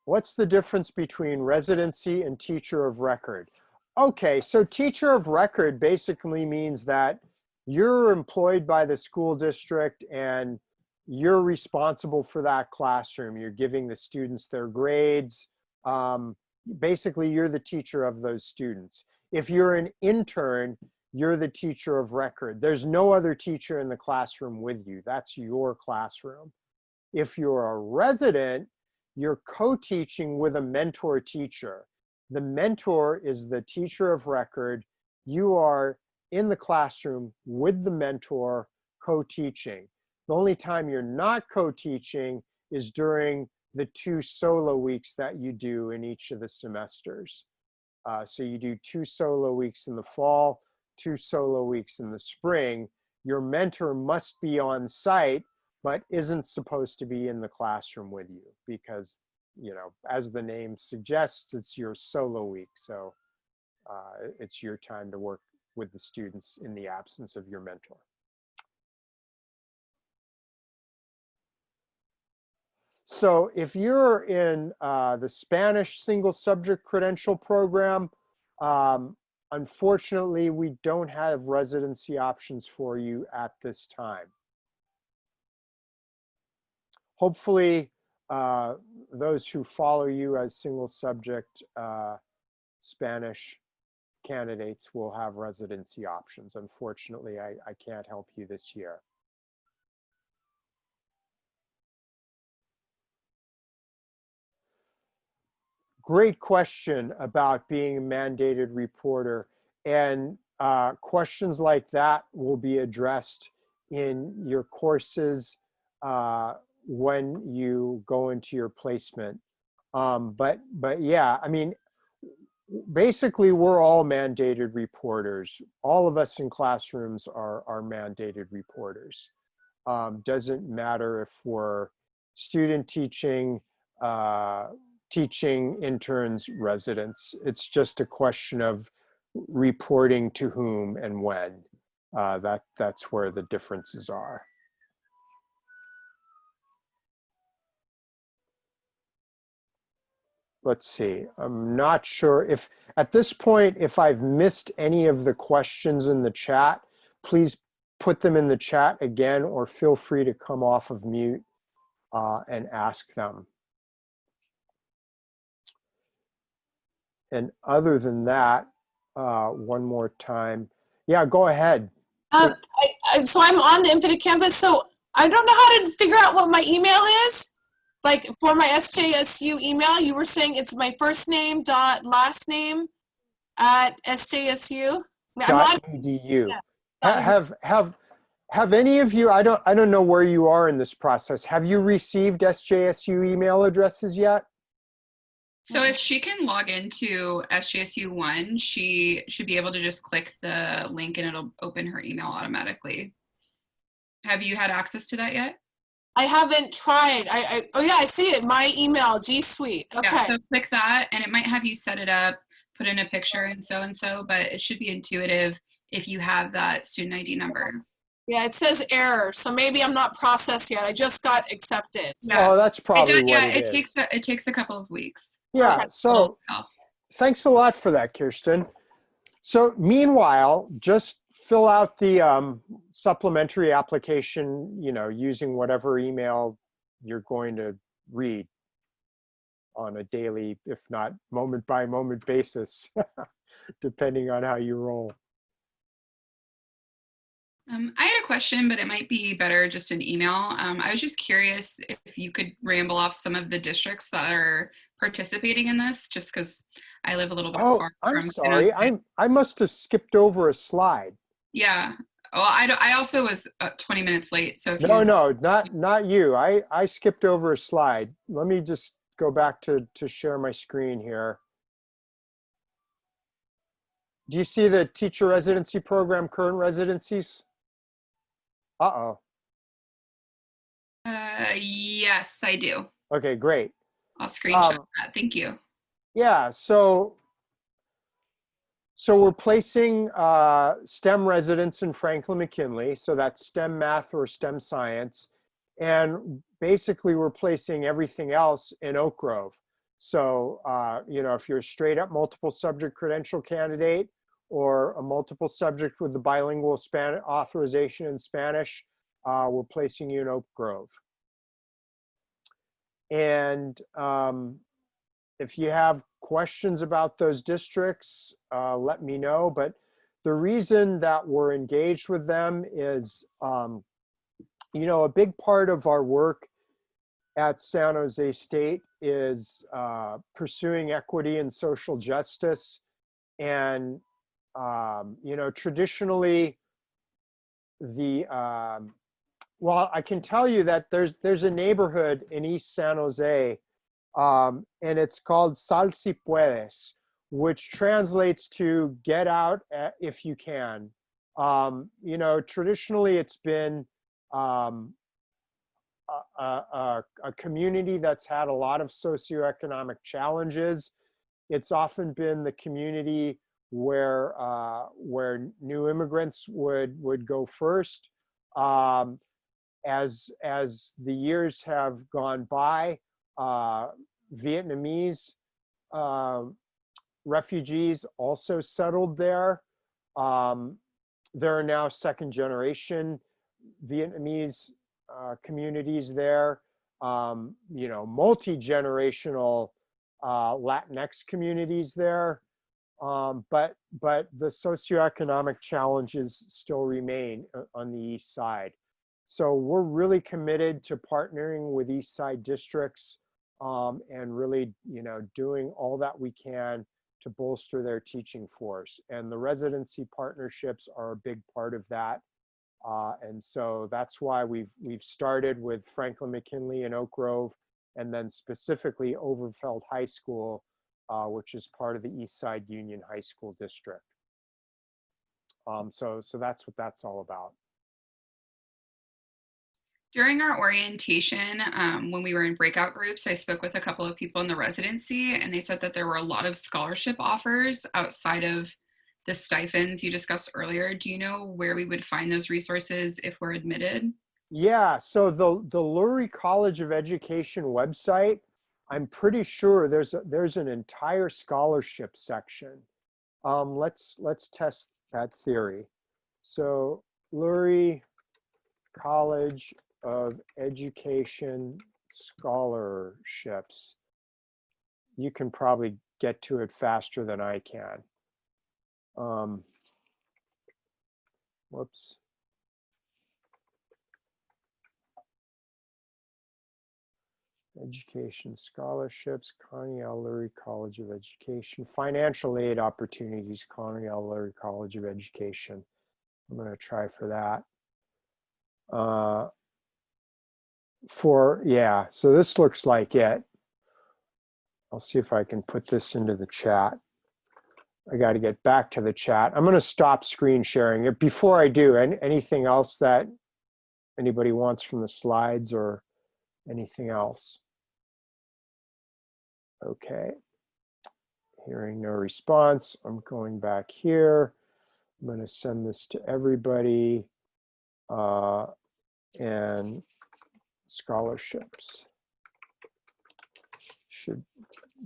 What's the difference between residency and teacher of record? Okay, so teacher of record basically means that you're employed by the school district and you're responsible for that classroom. You're giving the students their grades. Basically, you're the teacher of those students. If you're an intern, you're the teacher of record. There's no other teacher in the classroom with you. That's your classroom. If you're a resident, you're co-teaching with a mentor teacher. The mentor is the teacher of record. You are in the classroom with the mentor co-teaching. The only time you're not co-teaching is during the 2 solo weeks that you do in each of the semesters. So you do 2 solo weeks in the fall, 2 solo weeks in the spring. Your mentor must be on site, but isn't supposed to be in the classroom with you because, as the name suggests, it's your solo week. So it's your time to work with the students in the absence of your mentor. So if you're in the Spanish single subject credential program, unfortunately, we don't have residency options for you at this time. Hopefully, those who follow you as single subject Spanish candidates will have residency options. Unfortunately, I can't help you this year. great question about being a mandated reporter. And questions like that will be addressed in your courses when you go into your placement. But yeah, I mean, basically we're all mandated reporters. All of us in classrooms are mandated reporters. Doesn't matter if we're student teaching, teaching, interns, residents. It's just a question of reporting to whom and when. That's where the differences are. Let's see, I'm not sure if, at this point, if I've missed any of the questions in the chat, please put them in the chat again, or feel free to come off of mute and ask them. And other than that, one more time. Yeah, go ahead. So I'm on the Infinite Campus, so I don't know how to figure out what my email is. Like for my SJSU email, you were saying it's my first name dot last name at SJSU. .edu. Have any of you, I don't know where you are in this process. Have you received SJSU email addresses yet? So if she can log into SJSU One, she should be able to just click the link and it'll open her email automatically. Have you had access to that yet? I haven't tried. Oh yeah, I see it. My email, G Suite. Okay. Yeah, so click that and it might have you set it up, put in a picture and so, but it should be intuitive if you have that student ID number. Yeah, it says error, so maybe I'm not processed yet. I just got accepted. Yeah. Oh, that's probably what it takes a couple of weeks. Yeah, Okay. so thanks a lot for that, Kirsten. So meanwhile, just fill out the supplementary application, you know, using whatever email you're going to read on a daily, if not moment by moment basis, depending on how you roll. I had a question, but it might be better just an email. I was just curious if you could ramble off some of the districts that are participating in this, just because I live a little bit far from. I'm sorry. I must have skipped over a slide. Yeah. Well, I also was 20 minutes late. So if No, not you. I skipped over a slide. Let me just go back to share my screen here. Do you see the teacher residency program current residencies? Uh-oh. Yes, I do. Okay, great. I'll screenshot that. Thank you. Yeah, so we're placing STEM residents in Franklin McKinley, so that's STEM math or STEM science, and basically we're placing everything else in Oak Grove. So, you know, if you're a straight up multiple subject credential candidate or a multiple subject with the bilingual authorization in Spanish, we're placing you in Oak Grove. And if you have questions about those districts, let me know. But the reason that we're engaged with them is, you know, a big part of our work at San Jose State is pursuing equity and social justice. And, you know, traditionally, well, I can tell you that there's a neighborhood in East San Jose, and it's called Sal Si Puedes, which translates to get out if you can. You know, traditionally it's been a community that's had a lot of socioeconomic challenges. It's often been the community where new immigrants would go first. As the years have gone by, Vietnamese refugees also settled there. There are now second generation Vietnamese communities there. You know, multi-generational Latinx communities there. But the socioeconomic challenges still remain on the East Side. So we're really committed to partnering with East Side districts and really, doing all that we can to bolster their teaching force. And the residency partnerships are a big part of that. And so that's why we've started with Franklin McKinley and Oak Grove, and then specifically Overfeld High School, which is part of the East Side Union High School District. So that's what that's all about. During our orientation, when we were in breakout groups, I spoke with a couple of people in the residency, and they said that there were a lot of scholarship offers outside of the stipends you discussed earlier. Do you know where we would find those resources if we're admitted? Yeah, so the Lurie College of Education website, I'm pretty sure there's an entire scholarship section. Let's test that theory. So Lurie College of Education scholarships. You can probably get to it faster than I can. Whoops. Education scholarships, Connie L. Lurie College of Education. Financial aid opportunities, Connie L. Lurie College of Education. I'm going to try for that. So this looks like it. I'll see if I can put this into the chat. I got to get back to the chat. I'm going to stop screen sharing. Before I do, anything else that anybody wants from the slides or anything else? Okay. Hearing no response, I'm going back here. I'm going to send this to everybody. And scholarships.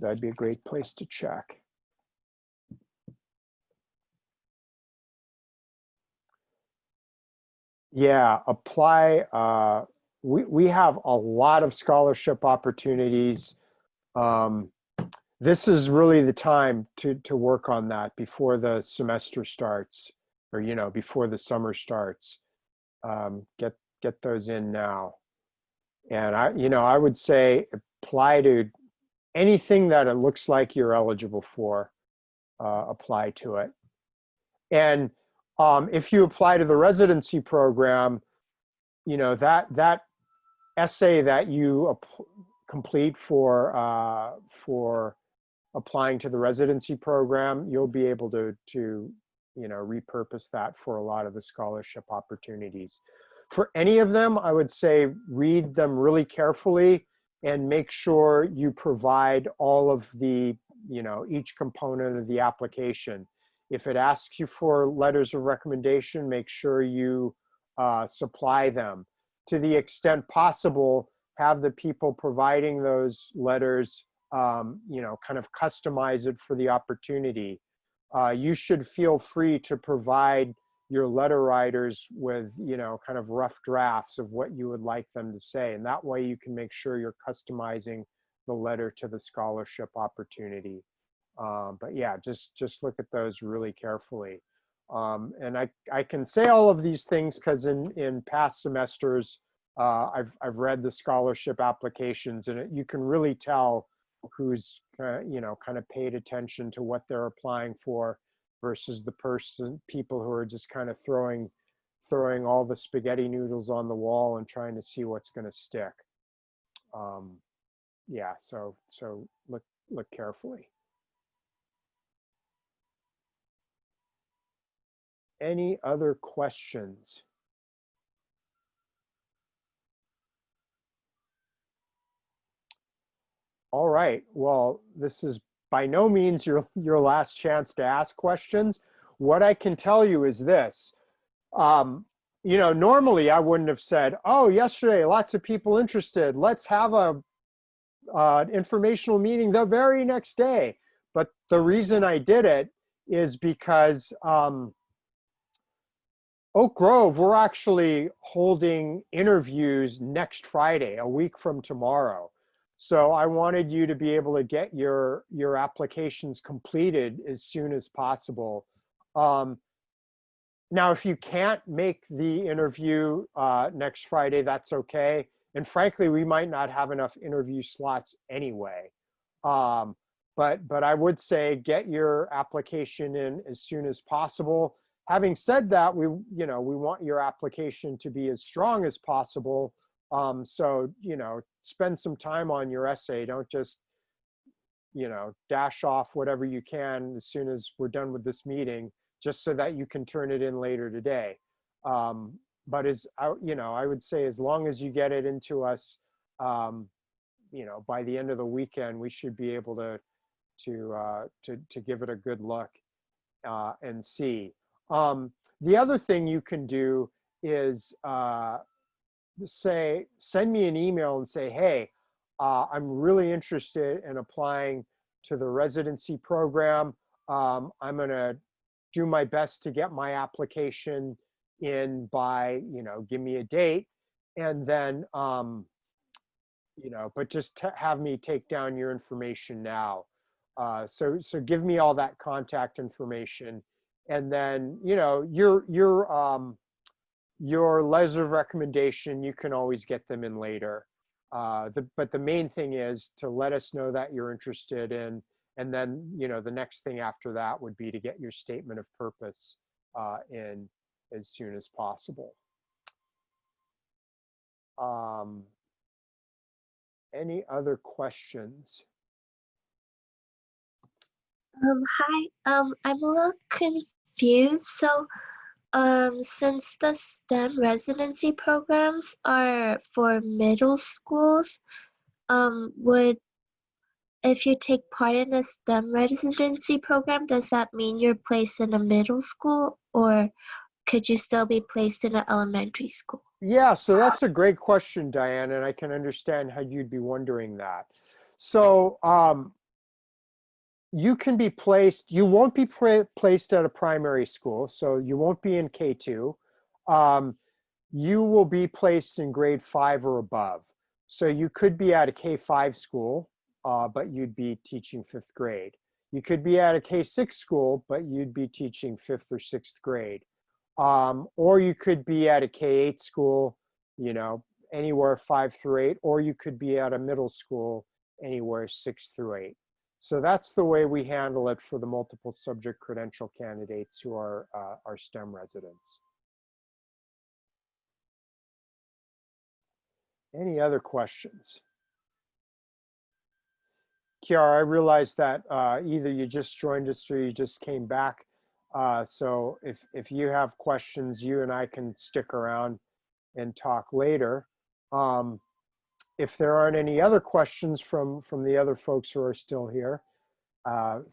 That'd be a great place to check. Yeah, apply. We have a lot of scholarship opportunities. This is really the time to work on that before the semester starts, or before the summer starts. Get those in now. And I would say apply to anything that it looks like you're eligible for. Apply to it. And if you apply to the residency program, that essay that you complete for applying to the residency program, you'll be able to repurpose that for a lot of the scholarship opportunities. For any of them, I would say read them really carefully and make sure you provide all of the, each component of the application. If it asks you for letters of recommendation, make sure you supply them. To the extent possible, have the people providing those letters, kind of customize it for the opportunity. You should feel free to provide your letter writers with, kind of rough drafts of what you would like them to say. And that way you can make sure you're customizing the letter to the scholarship opportunity. But yeah, just look at those really carefully. And I can say all of these things because in past semesters, I've read the scholarship applications, and you can really tell who's, kind of paid attention to what they're applying for versus the people who are just kind of throwing all the spaghetti noodles on the wall and trying to see what's going to stick. Yeah, so look carefully. Any other questions? All right, well, this is by no means your last chance to ask questions. What I can tell you is this. Normally I wouldn't have said, oh, yesterday, lots of people interested. Let's have a informational meeting the very next day. But the reason I did it is because Oak Grove, we're actually holding interviews next Friday, a week from tomorrow. So I wanted you to be able to get your applications completed as soon as possible. Now, if you can't make the interview next Friday, that's okay. And frankly, we might not have enough interview slots anyway. But I would say get your application in as soon as possible. Having said that, we want your application to be as strong as possible. So, spend some time on your essay. Don't just, dash off whatever you can as soon as we're done with this meeting, just so that you can turn it in later today. But I would say as long as you get it into us, by the end of the weekend, we should be able to give it a good look and see. The other thing you can do is send me an email and say, hey, I'm really interested in applying to the residency program. I'm going to do my best to get my application in by, give me a date. And then, but just have me take down your information now. So give me all that contact information. And then, your letters of recommendation, you can always get them in later. But the main thing is to let us know that you're interested in, and then, the next thing after that would be to get your statement of purpose in as soon as possible. Any other questions? Hi. I'm a little confused. So, since the STEM residency programs are for middle schools, if you take part in a STEM residency program, does that mean you're placed in a middle school, or could you still be placed in an elementary school? Yeah, so that's a great question, Diane, and I can understand how you'd be wondering that. So you can be placed, you won't be placed at a primary school, so you won't be in K2. You will be placed in grade 5 or above. So you could be at a K5 school, but you'd be teaching 5th grade. You could be at a K6 school, but you'd be teaching 5th or 6th grade. Or you could be at a K8 school, anywhere 5 through 8, or you could be at a middle school anywhere 6 through 8. So that's the way we handle it for the multiple subject credential candidates who are our STEM residents. Any other questions? Kiara, I realize that either you just joined us or you just came back. So if you have questions, you and I can stick around and talk later. If there aren't any other questions from the other folks who are still here,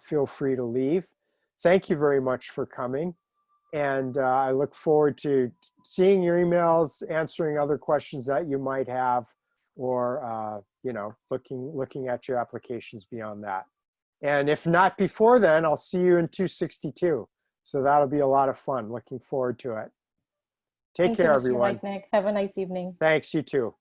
feel free to leave. Thank you very much for coming. And I look forward to seeing your emails, answering other questions that you might have, or looking at your applications beyond that. And if not before then, I'll see you in 262. So that'll be a lot of fun. Looking forward to it. Take care, everyone. Thank you, Mr. Reitnick. Have a nice evening. Thanks, you too.